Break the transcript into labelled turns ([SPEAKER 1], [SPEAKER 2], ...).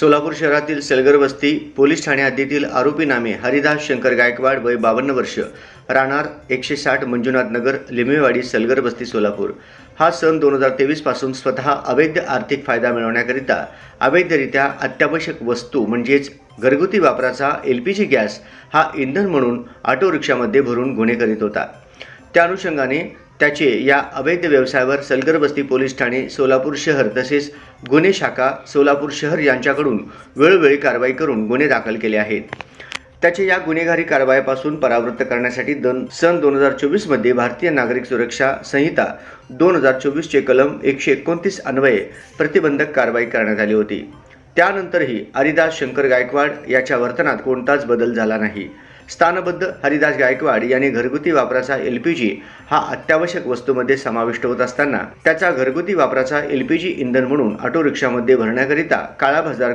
[SPEAKER 1] सोलापूर शहरातील सलगर वस्ती पोलीस ठाणे हद्दीतील आरोपी नामे हरिदास शंकर गायकवाड वय 52 वर्ष, राहणार 160 मंजुनाथ नगर, लिंबेवाडी, सलगर वस्ती, सोलापूर हा सन 2023 पासून स्वतः अवैध आर्थिक फायदा मिळवण्याकरिता अवैधरित्या अत्यावश्यक वस्तू म्हणजेच घरगुती वापराचा LPG गॅस हा इंधन म्हणून ऑटो रिक्षामध्ये भरून गुन्हे करीत होता। त्या अनुषंगाने त्याचे या अवैध व्यवसायावर सलगर वस्ती पोलीस ठाणे सोलापूर शहर तसेच गुन्हे शाखा सोलापूर शहर यांच्याकडून वेळोवेळी कारवाई करून गुन्हे दाखल केले आहेत। त्याचे या गुन्हेगारी कारवाईपासून परावृत्त करण्यासाठी सन 2024 मध्ये भारतीय नागरिक सुरक्षा संहिता 2024 चे कलम 129 अन्वये प्रतिबंधक कारवाई करण्यात आली होती। त्यानंतरही हरिदास शंकर गायकवाड याच्या वर्तनात कोणताच बदल झाला नाही। स्थानबद्ध हरिदास गायकवाड यांनी घरगुती वापराचा LPG हा अत्यावश्यक वस्तूमध्ये समाविष्ट होत असताना त्याचा घरगुती वापराचा LPG इंधन म्हणून ऑटो रिक्षामध्ये भरण्याकरिता काळा बाजार